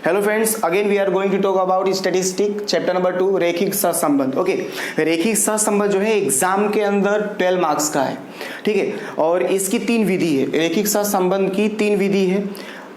Hello friends, again we are going to talk about statistic chapter number 2 रेखिक सहसंबंध। Okay, रेखिक सहसंबंध जो है एग्जाम के अंदर 12 मार्क्स का है। ठीक है, और इसकी 3 विधि है। रेखिक सहसंबंध की 3 विधि है,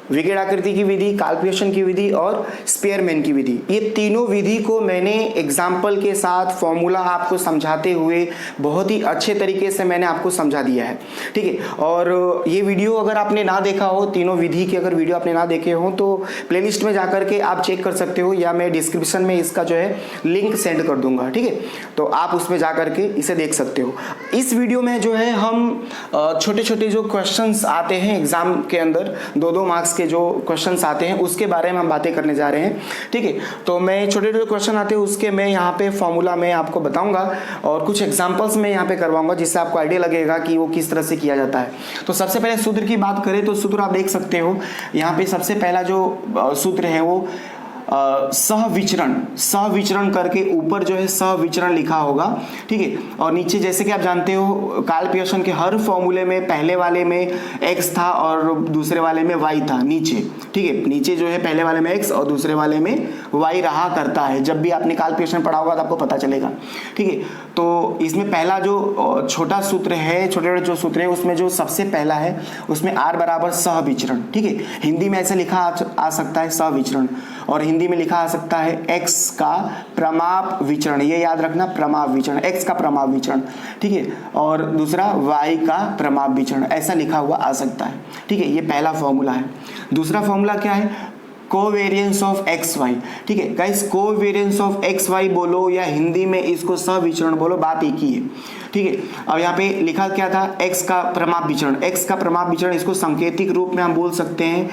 विकेट आकृति की विधि, काल्पनिक की विधि और स्पेयरमैन की विधि। ये तीनों विधि को मैंने एग्जाम्पल के साथ फॉर्मूला आपको समझाते हुए बहुत ही अच्छे तरीके से मैंने आपको समझा दिया है। ठीक है, और ये वीडियो अगर आपने ना देखा हो, तीनों विधि की अगर वीडियो आपने ना देखे हो तो प्लेलिस्ट में जाकर के आप चेक कर सकते हो, या मैं डिस्क्रिप्शन में इसका जो है लिंक सेंड कर दूंगा। ठीक है, तो आप उसमें जाकर के इसे देख सकते हो। इस वीडियो में जो है हम छोटे छोटे जो क्वेश्चंस आते हैं एग्जाम के अंदर, 2-2 मार्क्स के जो क्वेश्चंस आते हैं उसके बारे में हम बातें करने जा रहे हैं। ठीक है, तो मैं छोटे छोटे क्वेश्चन आते हैं उसके मैं यहाँ पे फॉर्मूला में आपको बताऊंगा और कुछ एग्जांपल्स मैं यहाँ पे करवाऊंगा, जिससे आपको आइडिया लगेगा कि वो किस तरह से किया जाता है। तो सबसे पहले सूत्र की बात करें तो सूत्र आप देख सकते हो यहाँ पे। सबसे पहला जो सूत्र है वो सहविचरण करके ऊपर जो है सहविचरण लिखा होगा। ठीक है, और नीचे जैसे कि आप जानते हो कार्ल पियर्सन के हर फॉर्मूले में पहले वाले में x था और दूसरे वाले में y था नीचे। ठीक है, नीचे जो है पहले वाले में x और दूसरे वाले में y रहा करता है। जब भी आपने कार्ल पियर्सन पढ़ा होगा तो आपको पता चलेगा। ठीक है, तो इसमें पहला जो छोटा सूत्र है, छोटे छोटे जो सूत्र है उसमें जो सबसे पहला है उसमें r बराबर सहविचरण। ठीक है, हिंदी में ऐसे लिखा आ सकता है सहविचरण, और हिंदी में लिखा आ सकता है x का प्रमाप विचरण। ये याद रखना, प्रमाप विचरण, x का प्रमाप विचरण। ठीक है, और दूसरा y का प्रमाप विचरण, ऐसा लिखा हुआ आ सकता है। ठीक है, ये पहला फॉर्मूला है। दूसरा फॉर्मूला क्या है? Covariance of X Y. ठीक है guys, covariance of X Y बोलो या हिंदी में इसको सहविचरण बोलो, बात एक ही है। ठीक है, अब यहाँ पे लिखा क्या था? x का प्रमाप विचरण। x का प्रमाप विचरण, इसको सांकेतिक रूप में हम बोल सकते हैं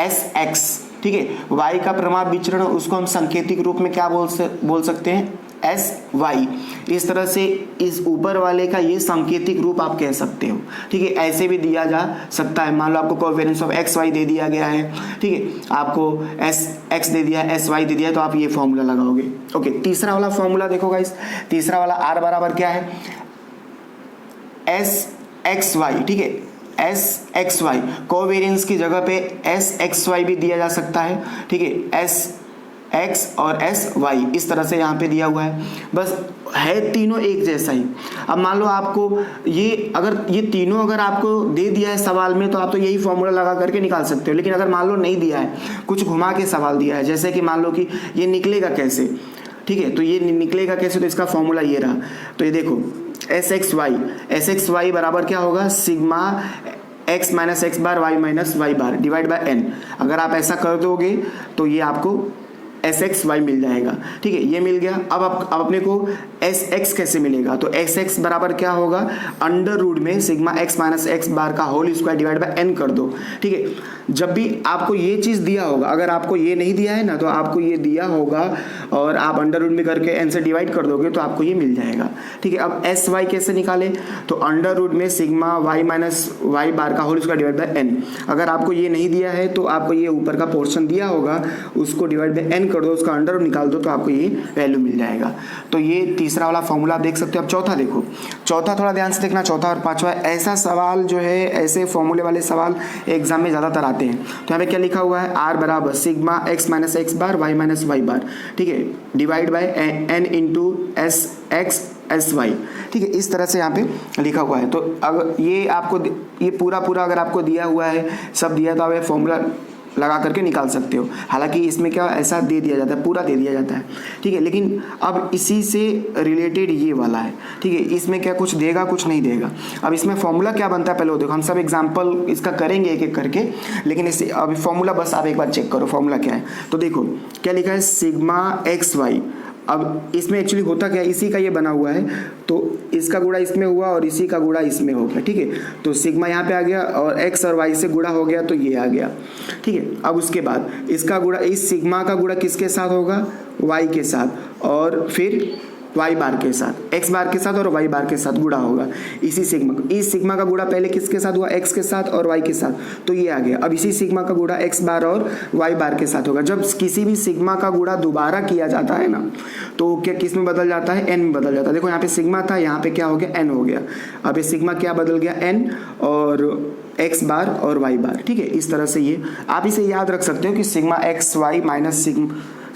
sx। ठीक है, y का प्रमाप विचरण उसको हम सांकेतिक रूप में क्या बोल सकते हैं? sy। इस तरह से इस ऊपर वाले का ये सांकेतिक रूप आप कह सकते हो। ठीक है, ऐसे भी दिया जा सकता है। मान लो आपको covariance of X why they दिया गया है। ठीक है, आपको एस एक्स दे दिया है, एस वाई दे दिया है, तो आप ये फॉर्मूला लगाओगे। ओके, तीसरा वाला फॉर्मूला देखो गाइस। तीसरा वाला r बराबर क्या है? S X Y. ठीक है, एस एक्स वाई, कोवेरियंस की जगह पे एस एक्स वाई भी दिया जा सकता है। ठीक है, एस एक्स और एस वाई इस तरह से यहाँ पे दिया हुआ है। बस है तीनों एक जैसा ही। अब मान लो आपको ये तीनों अगर आपको दे दिया है सवाल में तो आप तो यही फॉर्मूला लगा करके निकाल सकते हो। लेकिन अगर मान लो नहीं दिया है, कुछ घुमा के सवाल दिया है, जैसे कि मान लो कि ये निकलेगा कैसे। ठीक है, तो ये निकलेगा कैसे, तो इसका फॉर्मूला ये रहा। तो ये देखो एस एक्स वाई बराबर क्या होगा? Sigma x minus X bar Y minus Y bar divide by n। अगर आप ऐसा कर दोगे तो ये आपको एस एक्स वाई मिल जाएगा। ठीक है, ये मिल गया। अब अपने को एस एक्स कैसे मिलेगा? तो एस एक्स बराबर क्या होगा? अंडर रूट में sigma X minus X bar का whole square divide by n कर दो। ठीक है, जब भी आपको ये चीज़ दिया होगा, अगर आपको ये नहीं दिया है ना तो आपको ये दिया होगा और आप अंडर रूट में करके n से डिवाइड कर दोगे तो आपको ये मिल जाएगा। ठीक है, अब एस वाई कैसे निकाले? तो अंडर रूट में sigma Y minus Y bar का whole square divide by n। अगर आपको ये नहीं दिया है तो आपको ये ऊपर का पोर्शन दिया होगा, उसको डिवाइड बाय n कर दो, उसका अंडर रूट निकाल दो तो आपको ये वैल्यू मिल जाएगा। तो ये तीसरा वाला फॉर्मूला आप देख सकते हो। अब चौथा देखो, चौथा थोड़ा ध्यान से देखना, चौथा और पांचवा। ऐसा सवाल जो है, ऐसे फॉर्मूले वाले सवाल एग्जाम में ज़्यादातर आते हैं। तो यहाँ पे क्या लिखा हुआ है? r बराबर sigma x minus X bar Y minus Y bar. ठीक है, divide by n into S X S Y. ठीक है, इस तरह से यहाँ पे लिखा हुआ है। तो अगर ये आपको ये पूरा अगर आपको दिया हुआ है, सब दिया, तो आप ये फॉर्मूला लगा करके निकाल सकते हो। हालांकि इसमें क्या ऐसा दे दिया जाता है, पूरा दे दिया जाता है। ठीक है, लेकिन अब इसी से रिलेटेड ये वाला है। ठीक है, इसमें क्या कुछ देगा, कुछ नहीं देगा। अब इसमें फॉर्मूला क्या बनता है पहले वो देखो। हम सब एग्जांपल इसका करेंगे एक एक करके, लेकिन इसे अभी फॉर्मूला बस आप एक बार चेक करो फॉर्मूला क्या है। तो देखो क्या लिखा है? Sigma X Y. अब इसमें एक्चुअली होता क्या है, इसी का ये बना हुआ है, तो इसका गुणा इसमें हुआ और इसी का गुणा इसमें हो गया। ठीक है, तो सिग्मा यहाँ पे आ गया और x और y से गुणा हो गया तो ये आ गया। ठीक है, अब उसके बाद इसका गुणा, इस सिग्मा का गुणा किसके साथ होगा? y के साथ, और फिर y बार के साथ, x बार के साथ और y बार के साथ गुणा होगा। इसी सिग्मा का गुणा पहले किसके साथ हुआ? x के साथ और y के साथ, तो ये आ गया। अब इसी सिग्मा का गुणा x बार और y बार के साथ होगा। जब किसी भी सिग्मा का गुणा दोबारा किया जाता है ना, तो क्या किस में बदल जाता है? n में बदल जाता है। देखो यहाँ पे सिग्मा था, यहाँ पे क्या हो गया? n हो गया। अब ये सिग्मा क्या बदल गया? n, और एक्स बार और वाई बार, ठीक है। इस तरह से ये आप इसे याद रख सकते हो कि sigma X Y minus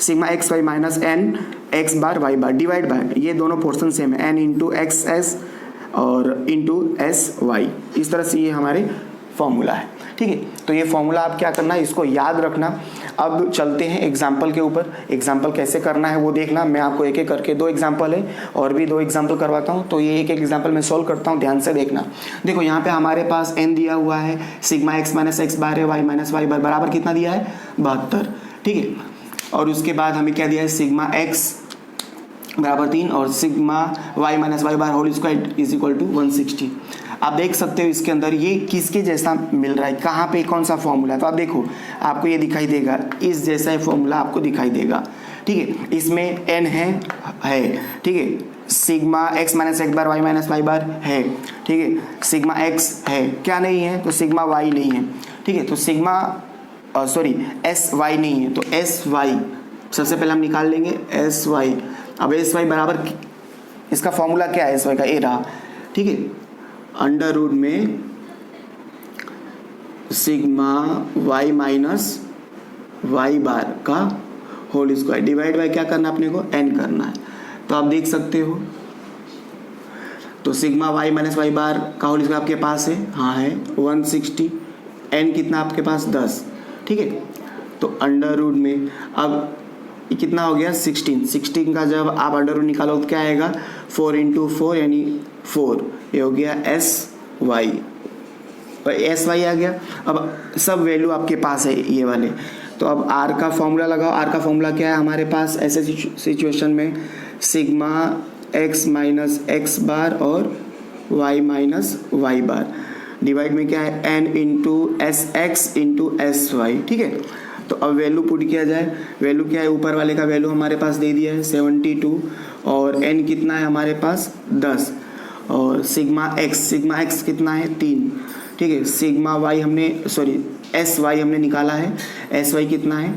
sigma X Y minus N X bar Y bar divide by, ये दोनों पोर्शन सेम है, एन इंटू एक्स एस और इंटू एस वाई। इस तरह से ये हमारे फॉर्मूला है, ठीक है। तो ये फॉर्मूला आप क्या करना है, इसको याद रखना। अब चलते हैं एग्जाम्पल के ऊपर। एग्जाम्पल कैसे करना है वो देखना। मैं आपको एक एक करके 2 एग्जाम्पल है और भी 2 एग्जाम्पल करवाता हूँ, तो ये एक एक एग्जाम्पल मैं सोल्व करता हूँ, ध्यान से देखना। देखो यहाँ पे हमारे पास n दिया हुआ है, सिग्मा एक्स माइनस एक्स बार है, वाई माइनस वाई बार बराबर कितना दिया है 72, ठीक है। और उसके बाद हमें क्या दिया है, सिग्मा एक्स बराबर 3 और sigma Y minus Y bar whole square is equal to 160। आप देख सकते हो इसके अंदर ये किसके जैसा मिल रहा है, कहाँ पे कौन सा फॉर्मूला है। तो आप देखो आपको ये दिखाई देगा, इस जैसा फॉर्मूला आपको दिखाई देगा, ठीक है। इसमें n है, ठीक है। Sigma X minus X bar Y minus Y बार है, ठीक है। सिग्मा एक्स है, क्या नहीं है, तो सिग्मा वाई नहीं है, ठीक है। तो सिग्मा एस वाई नहीं है, तो एस वाई सबसे पहले हम निकाल लेंगे एस वाई। अब एस वाई बराबर इसका फॉर्मूला क्या है, एस वाई का ए रहा, ठीक है, अंडर रूट में sigma Y minus Y bar का होल स्क्वायर डिवाइड बाय क्या करना है अपने को, एन करना है। तो आप देख सकते हो, तो sigma Y minus Y bar का होल स्क्वायर आपके पास है, हाँ है 160, एन कितना आपके पास 10, ठीक है। तो अंडर रूट में अब ये कितना हो गया 16 का जब आप अंडर रूट निकालो तो क्या आएगा 4 इंटू 4 यानी 4, ये हो गया एस वाई और एस वाई आ गया। अब सब वैल्यू आपके पास है ये वाले, तो अब आर का फॉर्मूला लगाओ। आर का फॉर्मूला क्या है हमारे पास ऐसे सिचुएशन में, sigma X minus X bar और Y minus Y bar divide में क्या है N into S X into S Y, ठीक है। तो अब वैल्यू पुट किया जाए, वैल्यू क्या है, ऊपर वाले का वैल्यू हमारे पास दे दिया है 72 और n कितना है हमारे पास 10 और सिग्मा एक्स कितना है 3, ठीक है। सिग्मा वाई एस वाई हमने निकाला है, एस वाई कितना है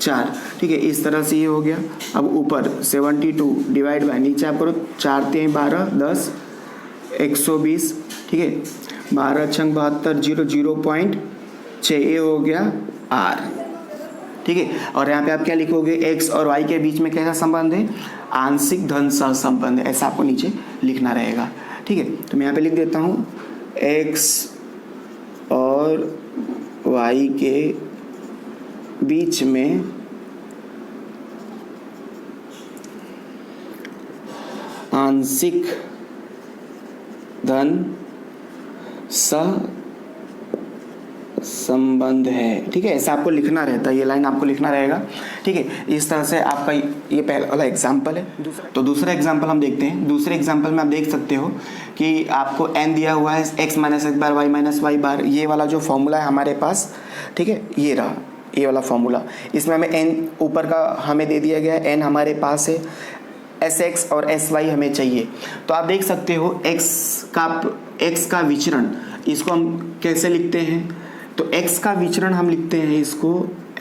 4, ठीक है। इस तरह से ये हो गया। अब ऊपर 72 डिवाइड बाय नीचे आप करो 4 3 12 10 120, ठीक है। 12 छंग 72 0.6 ये हो गया आर, ठीक है। और यहाँ पे आप क्या लिखोगे, x और y के बीच में कैसा संबंध है, आंशिक धन सहसंबंध है, ऐसा आपको नीचे लिखना रहेगा, ठीक है। तो मैं यहाँ पे लिख देता हूँ x और y के बीच में आंशिक धन संबंध है, ठीक है। ऐसा आपको लिखना रहता है, ये लाइन आपको लिखना रहेगा, ठीक है। इस तरह से आपका ये पहला वाला एग्जाम्पल है। तो दूसरा एग्जाम्पल हम देखते हैं। दूसरे एग्जाम्पल में आप देख सकते हो कि आपको n दिया हुआ है x minus X bar Y minus Y बार, ये वाला जो फॉर्मूला है हमारे पास, ठीक है, ये रहा ये वाला फॉर्मूला। इसमें हमें n ऊपर का हमें दे दिया गया है, n हमारे पास है, एस एक्स और एस वाई हमें चाहिए। तो आप देख सकते हो x का विचरण, इसको हम कैसे लिखते हैं, तो x का विचरण हम लिखते हैं इसको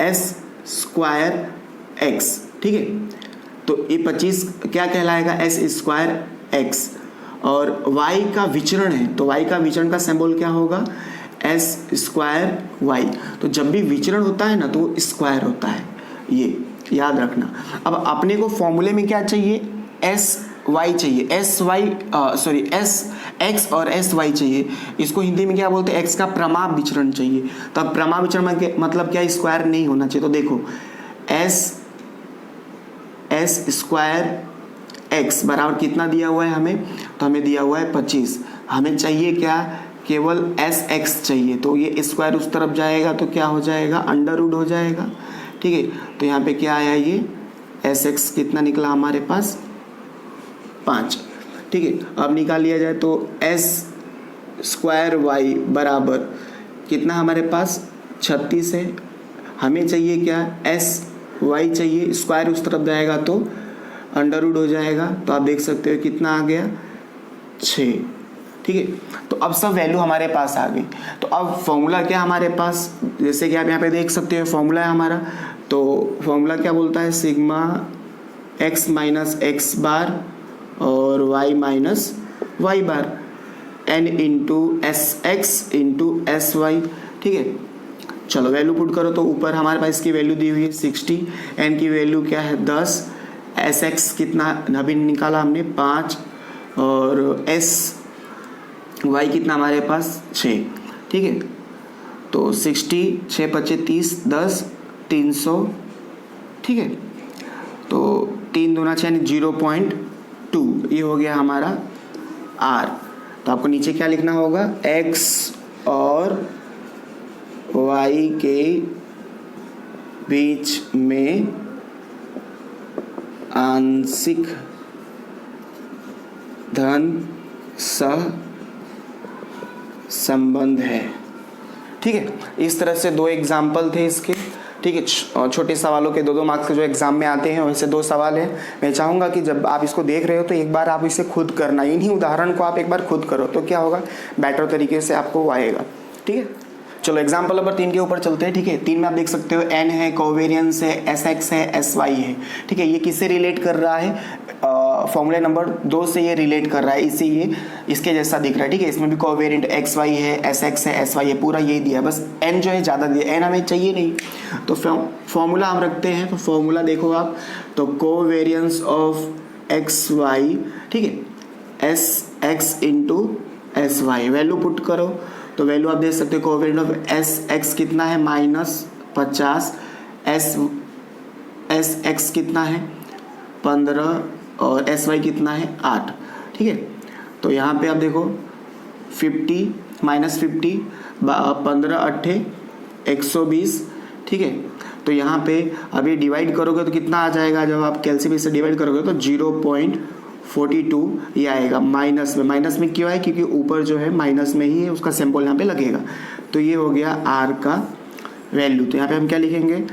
s स्क्वायर x, ठीक है। तो ये 25 क्या कहलाएगा, s स्क्वायर x और y का विचरण है, तो y का विचरण का सिंबल क्या होगा, s स्क्वायर y। तो जब भी विचरण होता है ना तो स्क्वायर होता है, ये याद रखना। अब अपने को फॉर्मूले में क्या चाहिए, s y चाहिए, एस एक्स और एस वाई चाहिए। इसको हिंदी में क्या बोलते हैं, x का प्रमाप विचरण चाहिए। तो अब प्रमाप विचरण मतलब क्या, स्क्वायर नहीं होना चाहिए। तो देखो एस स्क्वायर एक्स बराबर कितना दिया हुआ है हमें, तो हमें दिया हुआ है 25। हमें चाहिए क्या, केवल एस एक्स चाहिए। तो ये स्क्वायर उस तरफ जाएगा तो क्या हो जाएगा, अंडर रूट हो जाएगा, ठीक है। तो यहाँ पे क्या आया, ये एस एक्स कितना निकला हमारे पास 5, ठीक है। अब निकाल लिया जाए तो एस स्क्वायर वाई बराबर कितना हमारे पास 36 है। हमें चाहिए क्या, एस वाई चाहिए, स्क्वायर उस तरफ जाएगा तो अंडर रूट हो जाएगा। तो आप देख सकते हो कितना आ गया 6, ठीक है। तो अब सब वैल्यू हमारे पास आ गई। तो अब फॉर्मूला क्या हमारे पास, जैसे कि आप यहाँ पे देख सकते हो फॉर्मूला है हमारा, तो फॉर्मूला क्या बोलता है, sigma X minus X bar और y minus Y bar. n into S X into S Y, ठीक है। चलो वैल्यू पुट करो तो ऊपर हमारे पास इसकी वैल्यू दी हुई है 60, n की वैल्यू क्या है 10, एस एक्स कितना अभी निकाला हमने 5, और एस वाई कितना हमारे पास 6, ठीक है। तो 60, 6 5 30, 10, 300, ठीक है। तो 3 दूना 6 यानी 0.2, ये हो गया हमारा r। तो आपको नीचे क्या लिखना होगा, x और y के बीच में आंशिक धन सह संबंध है, ठीक है। इस तरह से 2 एग्जाम्पल थे इसके, ठीक है। छोटे सवालों के 2-2 मार्क्स के जो एग्जाम में आते हैं वैसे 2 सवाल हैं। मैं चाहूँगा कि जब आप इसको देख रहे हो तो एक बार आप इसे खुद करना, इन्हीं उदाहरण को आप एक बार खुद करो तो क्या होगा, बेटर तरीके से आपको आएगा, ठीक है। चलो एग्जाम्पल नंबर 3 के ऊपर चलते हैं, ठीक है। 3 में आप देख सकते हो n है, कोवेरियंस है, एस एक्स है, एस वाई है, ठीक है। ये किससे रिलेट कर रहा है, फॉर्मूले नंबर 2 से ये रिलेट कर रहा है, इसे ये इसके जैसा दिख रहा है, ठीक है। इसमें भी कोवेरिएंट एक्स वाई है, एस एक्स है, एस वाई है, पूरा यही दिया है, बस n जो है ज़्यादा दिया, n हमें चाहिए नहीं, तो फॉर्मूला हम रखते हैं। तो फॉर्मूला देखो आप, तो कोवेरियंस ऑफ एक्स वाई, ठीक है, S X into S Y, value put करो तो वैल्यू आप देख सकते हो, कोवेरिएंट ऑफ एस एक्स कितना है -50, एस एक्स कितना है 15, और एस वाई कितना है 8, ठीक है। तो यहाँ पे आप देखो 50 -50, 15 8 120, ठीक है। तो यहाँ पे अभी डिवाइड करोगे तो कितना आ जाएगा, जब आप कैलसीयम से डिवाइड करोगे तो 0.42 ये आएगा। माइनस में क्यों है, क्योंकि ऊपर जो है माइनस में ही है, उसका सिंबल यहाँ पे लगेगा। तो ये हो गया r का वैल्यू। तो यहाँ पे हम क्या लिखेंगे,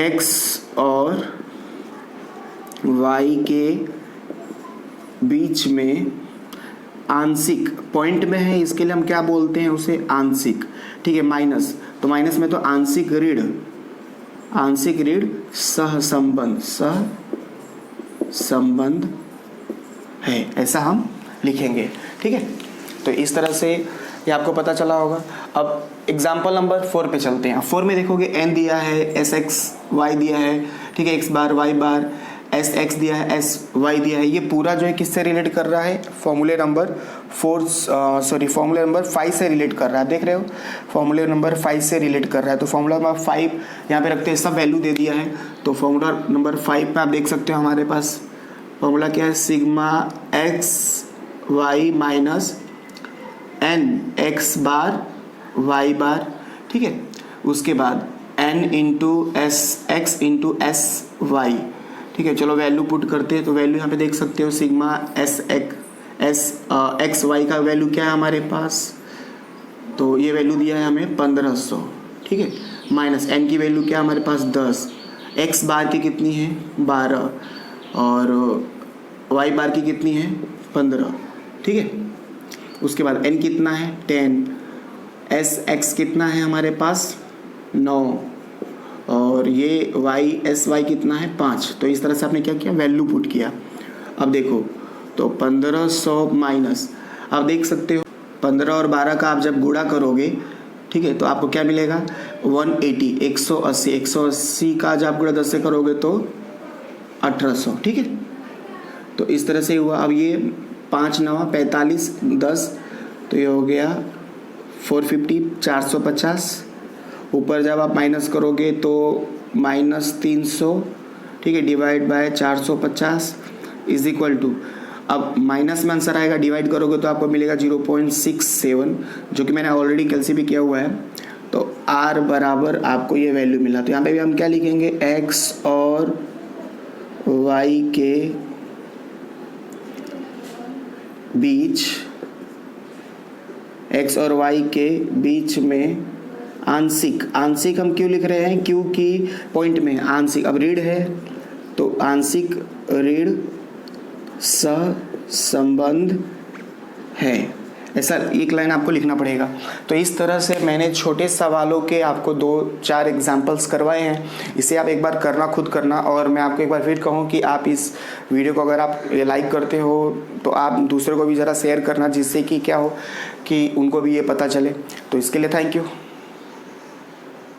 x और y के बीच में आंशिक, पॉइंट में है इसके लिए हम क्या बोलते हैं उसे, आंशिक, ठीक है। माइनस, तो माइनस में तो आंशिक ऋण सहसंबंध है, ऐसा हम लिखेंगे, ठीक है। तो इस तरह से ये आपको पता चला होगा। अब एग्जाम्पल नंबर 4 पे चलते हैं। 4 में देखोगे n दिया है, एस एक्स वाई दिया है, ठीक है, x बार y बार, एस एक्स दिया है, एस वाई दिया है। ये पूरा जो है किससे रिलेट कर रहा है, फॉर्मूले नंबर 5 से रिलेट कर रहा है, देख रहे हो, फॉर्मूले नंबर 5 से रिलेट कर रहा है। तो फॉर्मूला नंबर 5 यहाँ पे रखते हैं, सब वैल्यू दे दिया है। तो फॉर्मूला नंबर 5 में आप देख सकते हो हमारे पास फॉर्मूला क्या है, sigma X Y minus N X bar Y bar, ठीक है। उसके बाद N into S X into S Y, ठीक है। चलो वैल्यू पुट करते हैं। तो वैल्यू यहाँ पे देख सकते हो, सिग्मा एक्स वाई का वैल्यू क्या है हमारे पास, तो ये वैल्यू दिया है हमें 1500, ठीक है। माइनस एन की वैल्यू क्या है हमारे पास 10, एक्स बार की कितनी है 12, और वाई बार की कितनी है 15, ठीक है। उसके बाद एन कितना है 10, एस एक्स कितना है हमारे पास 9, और ये वाई एस वाई कितना है 5। तो इस तरह से आपने क्या किया, वैल्यू पुट किया। अब देखो तो 1500 माइनस, आप देख सकते हो 15 और 12 का आप जब गुणा करोगे, ठीक है, तो आपको क्या मिलेगा 180, 180 का जब आप गुणा 10 से करोगे तो 1800, ठीक है। तो इस तरह से हुआ। अब ये 5 9 45 10, तो ये हो गया 450, 450। ऊपर जब आप माइनस करोगे तो -300, ठीक है, divide by 450 is equal to, अब माइनस में आंसर आएगा, डिवाइड करोगे तो आपको मिलेगा 0.67, जो कि मैंने ऑलरेडी कैलसी भी किया हुआ है। तो r बराबर आपको ये वैल्यू मिला। तो यहाँ पे भी हम क्या लिखेंगे, x और y के बीच, x और y के बीच में आंशिक हम क्यों लिख रहे हैं, क्योंकि पॉइंट में आंशिक, अब ऋण है तो आंशिक ऋण सहसंबंध है, ऐसा एक लाइन आपको लिखना पड़ेगा। तो इस तरह से मैंने छोटे सवालों के आपको 2-4 एग्जाम्पल्स करवाए हैं। इसे आप एक बार करना, खुद करना। और मैं आपको एक बार फिर कहूँ कि आप इस वीडियो को अगर आप लाइक करते हो तो आप दूसरों को भी ज़रा शेयर करना, जिससे कि क्या हो कि उनको भी ये पता चले। तो इसके लिए थैंक यू।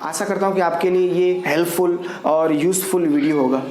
आशा करता हूँ कि आपके लिए ये हेल्पफुल और यूज़फुल वीडियो होगा।